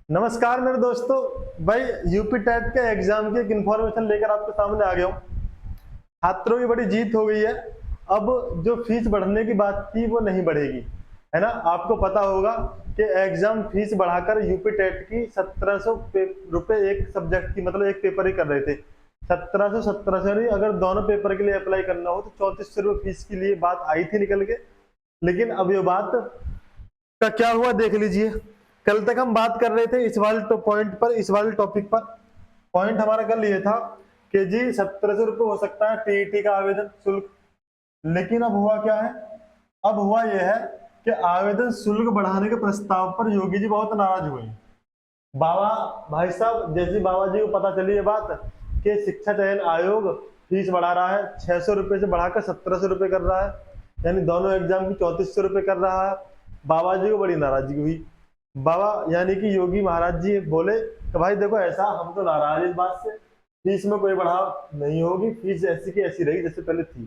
नमस्कार मेरे दोस्तों। भाई यूपी टेट के एग्जाम की एक इन्फॉर्मेशन लेकर आपके सामने आ गया हूँ। छात्रों की बड़ी जीत हो गई है। अब जो फीस बढ़ने की बात थी वो नहीं बढ़ेगी, है ना। आपको पता होगा कि एग्जाम फीस बढ़ाकर यूपी टेट की 1700 रुपए एक सब्जेक्ट की, मतलब एक पेपर ही कर रहे थे। 1700 नहीं, अगर दोनों पेपर के लिए अप्लाई करना हो तो 3400 रुपये फीस के लिए बात आई थी निकल के। लेकिन अब ये बात का क्या हुआ देख लीजिए। कल तक हम बात कर रहे थे इस वाले पॉइंट पर, इस वाले टॉपिक पर। पॉइंट हमारा कल ये था कि जी 1700 रुपये हो सकता है टीईटी का आवेदन शुल्क। लेकिन अब हुआ क्या है? अब हुआ यह है कि आवेदन शुल्क बढ़ाने के प्रस्ताव पर योगी जी बहुत नाराज हुए। बाबा भाई साहब, जैसे बाबा जी को पता चली ये बात कि शिक्षा चयन आयोग फीस बढ़ा रहा है, 600 रुपये से बढ़ाकर 1700 रुपये कर रहा है, यानी दोनों एग्जाम की 3400 रुपये कर रहा है। बाबा जी को बड़ी नाराजगी हुई। बाबा यानी कि योगी महाराज जी बोले कि भाई देखो, ऐसा हम तो नाराज इस बात से, फीस में कोई बढ़ाव नहीं होगी, फीस ऐसी की ऐसी रही जैसे पहले थी,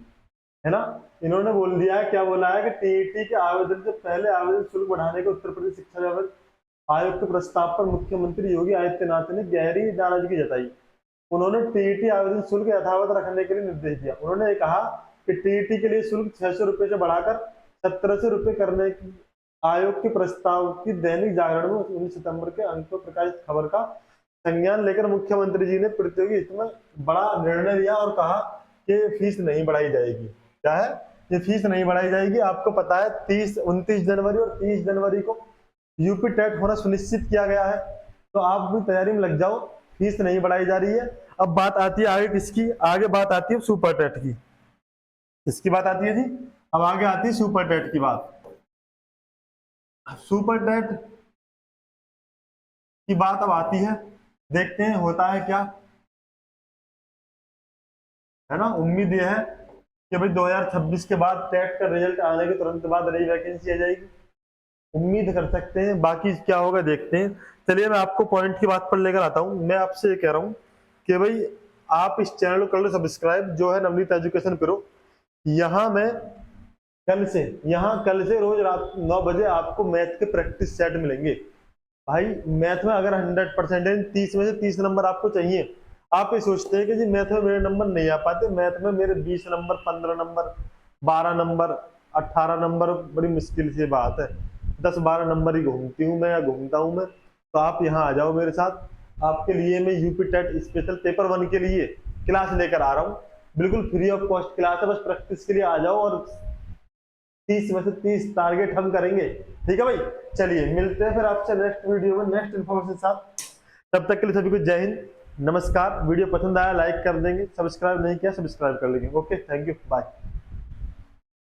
है ना। इन्होंने बोल दिया है, क्या बोला है कि टीईटी के आवेदन से पहले आवेदन शुल्क बढ़ाने के उत्तर प्रदेश शिक्षा आयोग के प्रस्ताव पर मुख्यमंत्री योगी आदित्यनाथ ने गहरी नाराजगी जताई। उन्होंने टीईटी आवेदन शुल्क यथावत रखने के लिए निर्देश दिया। उन्होंने कहा कि टीईटी के लिए शुल्क 600 रुपये से बढ़ाकर 1700 रुपये करने की आयोग के प्रस्ताव की दैनिक जागरण में 19 सितंबर के अंक पर प्रकाशित खबर का संज्ञान लेकर मुख्यमंत्री जी ने प्रतियोगी हित में बड़ा निर्णय लिया और कहा कि फीस नहीं बढ़ाई जाएगी। क्या है? ये फीस नहीं बढ़ाई जाएगी। आपको पता है 29 जनवरी और 30 जनवरी को यूपी टेट होना सुनिश्चित किया गया है, तो आप भी तैयारी में लग जाओ। फीस नहीं बढ़ाई जा रही है। अब बात आती है आगे किसकी? आगे बात आती है सुपर टेट की। किसकी बात आती है जी? अब आगे आती है सुपर टेट की बात। सुपर टेट की बात अब आती है, देखते हैं होता है क्या, है ना। उम्मीद यह है कि भाई 2026 के बाद टेट का रिजल्ट आने के तुरंत बाद नई वैकेंसी आ जाएगी। उम्मीद कर सकते हैं, बाकी क्या होगा देखते हैं। चलिए मैं आपको पॉइंट की बात पर लेकर आता हूं। मैं आपसे ये कह रहा हूं कि भाई आप इस चैनल को कर लो सब्सक्राइब, जो है नवनीत एजुकेशन प्रो। यहाँ मैं कल से रोज रात 9 बजे आपको मैथ के प्रैक्टिस सेट मिलेंगे। भाई मैथ में अगर 100% है, 30 में से 30 नंबर आपको चाहिए। आप ये सोचते हैं कि जी मैथ में मेरे नंबर नहीं आ पाते। मैथ में मेरे 20 नंबर, 15 नंबर, 12 नंबर, 18 नंबर बड़ी मुश्किल से बात है। 10-12 नंबर ही घूमती हूँ मैं, या घूमता हूँ मैं। तो आप यहाँ आ जाओ मेरे साथ। आपके लिए मैं यूपी टेट स्पेशल पेपर 1 के लिए क्लास लेकर आ रहा हूँ। बिल्कुल फ्री ऑफ कॉस्ट क्लास है, बस प्रैक्टिस के लिए आ जाओ और 30 में से 30 टारगेट हम करेंगे। ठीक है भाई, चलिए मिलते हैं फिर आपसे नेक्स्ट वीडियो में नेक्स्ट इन्फॉर्मेशन के साथ। तब तक के लिए सभी को जय हिंद, नमस्कार। वीडियो पसंद आया लाइक कर देंगे, सब्सक्राइब नहीं किया सब्सक्राइब कर लेंगे। Okay, thank you, bye.